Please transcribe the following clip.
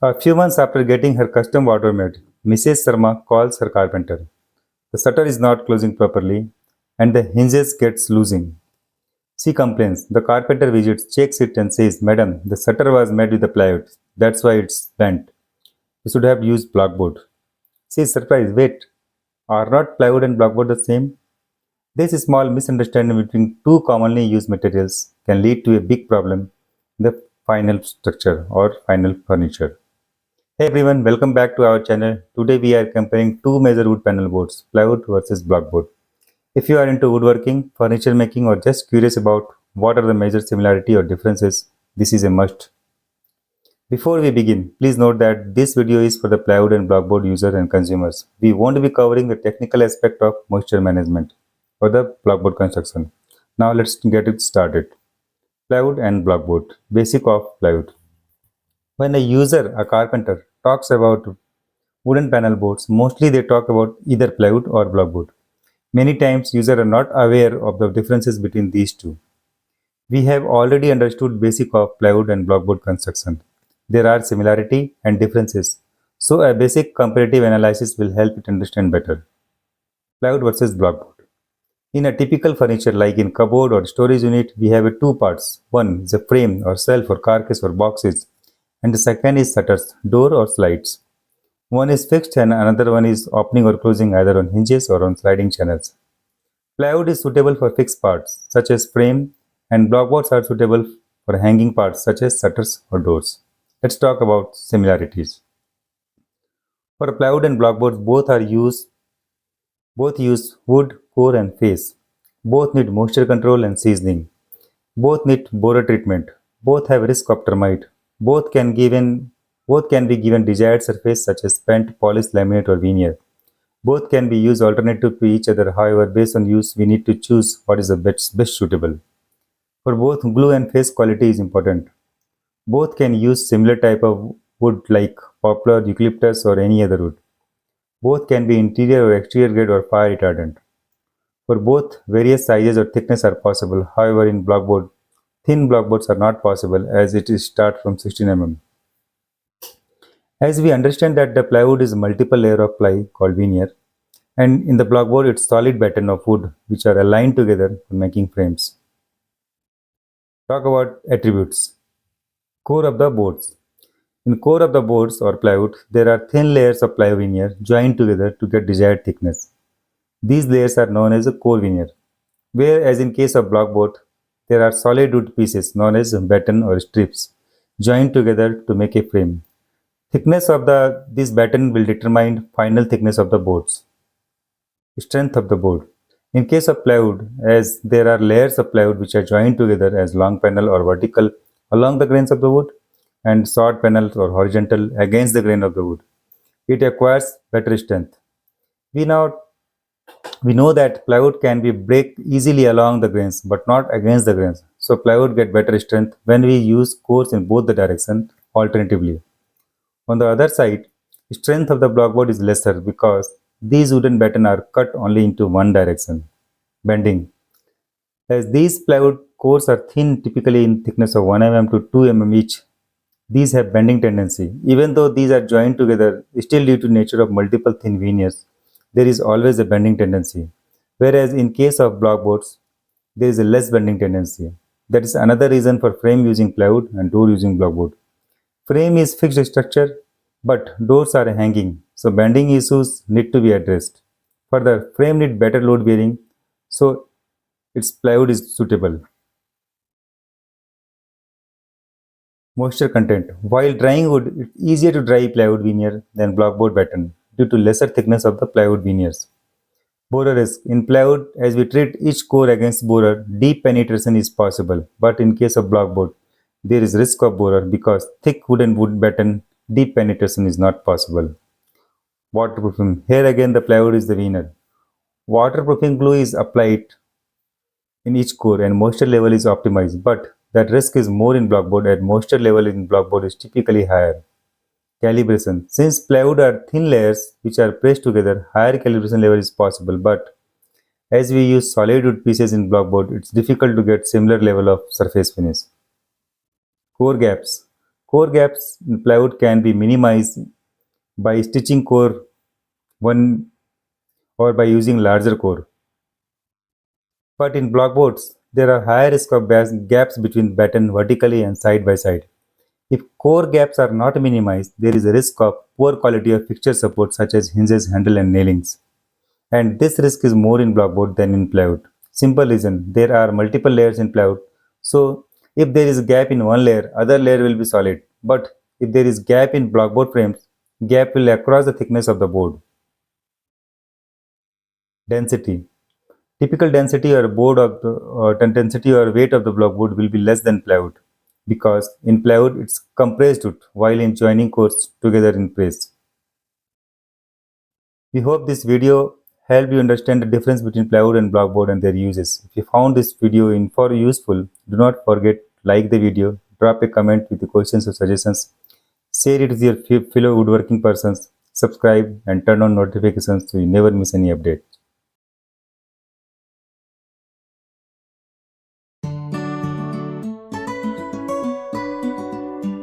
A few months after getting her custom wardrobe made, Mrs. Sharma calls her carpenter. The shutter is not closing properly and the hinges gets losing. She complains. The carpenter visits, checks it and says, Madam, the shutter was made with the plywood. That's why it's bent. You should have used blockboard. She is surprised. Wait, are not plywood and blockboard the same? This small misunderstanding between two commonly used materials can lead to a big problem in the final structure or final furniture. Hey everyone, welcome back to our channel. Today we are comparing two major wood panel boards, plywood versus blockboard. If you are into woodworking, furniture making or just curious about what are the major similarity or differences, this is a must. Before we begin, please note that this video is for the plywood and blockboard user and consumers. We won't be covering the technical aspect of moisture management or the blockboard construction. Now let's get it started. Plywood and blockboard. Basic of plywood. When a user, a carpenter, talks about wooden panel boards, mostly they talk about either plywood or blockboard. Many times users are not aware of the differences between these two. We have already understood basic of plywood and blockboard construction. There are similarity and differences, so a basic comparative analysis will help it understand better. Plywood versus blockboard. In a typical furniture like in cupboard or storage unit, we have two parts. One is a frame or shelf or carcass or boxes, and the second is shutters, door or slides. One is fixed and another one is opening or closing either on hinges or on sliding channels. Plywood is suitable for fixed parts such as frame, and blockboards are suitable for hanging parts such as shutters or doors. Let's talk about similarities. For plywood and blockboards, both use wood, core and face. Both need moisture control and seasoning. Both need borer treatment. Both have risk of termite. Both can be given desired surface such as paint, polish, laminate or veneer. Both can be used alternative to each other. However, based on use, we need to choose what is the best suitable. For both, glue and face quality is important. Both can use similar type of wood like poplar, eucalyptus or any other wood. Both can be interior or exterior grade or fire retardant. For both, various sizes or thickness are possible. However, in blockboard, thin blockboards are not possible as it is start from 16 mm. As we understand that the plywood is a multiple layer of ply called veneer, and in the blockboard it's solid batten of wood which are aligned together for making frames. Talk about attributes. Core of the boards. In core of the boards or plywood, there are thin layers of ply veneer joined together to get desired thickness. These layers are known as a core veneer, whereas in case of blockboard, there are solid wood pieces known as batten or strips joined together to make a frame. Thickness of this batten will determine final thickness of the boards. Strength of the board. In case of plywood, as there are layers of plywood which are joined together as long panel or vertical along the grains of the wood and short panels or horizontal against the grain of the wood, it acquires better strength. We know that plywood can be break easily along the grains but not against the grains. So plywood get better strength when we use cores in both the direction alternatively. On the other side, strength of the blockboard is lesser because these wooden batten are cut only into one direction. Bending. As these plywood cores are thin, typically in thickness of 1 mm to 2 mm each, these have bending tendency. Even though these are joined together, still due to nature of multiple thin veneers, there is always a bending tendency. Whereas in case of blockboards, there is a less bending tendency. That is another reason for frame using plywood and door using blockboard. Frame is fixed structure, but doors are hanging, so bending issues need to be addressed. Further, frame need better load bearing, so its plywood is suitable. Moisture content. While drying wood, it's easier to dry plywood veneer than blockboard batten due to lesser thickness of the plywood veneers. Borer risk. In plywood, as we treat each core against borer, deep penetration is possible, but in case of blockboard, there is risk of borer because thick wood batten, deep penetration is not possible. Waterproofing. Here again the plywood is the winner. Waterproofing glue is applied in each core and moisture level is optimized, but that risk is more in blockboard and moisture level in blockboard is typically higher. Calibration. Since plywood are thin layers which are pressed together, higher calibration level is possible, but as we use solid wood pieces in blockboard, it's difficult to get similar level of surface finish. Core gaps. Core gaps in plywood can be minimized by stitching core one or by using larger core. But in blockboards, there are higher risk of gaps between batten vertically and side by side. If core gaps are not minimized, there is a risk of poor quality of fixture support such as hinges, handle and nailings. And this risk is more in blockboard than in plywood. Simple reason, there are multiple layers in plywood. So if there is a gap in one layer, other layer will be solid. But if there is gap in blockboard frames, gap will across the thickness of the board. Density. Typical density or density or weight of the blockboard will be less than plywood because in plywood it's compressed wood while in joining cores together in press. We hope this video helped you understand the difference between plywood and blockboard and their uses. If you found this video useful, do not forget like the video, drop a comment with the questions or suggestions, share it with your fellow woodworking persons, subscribe and turn on notifications so you never miss any update.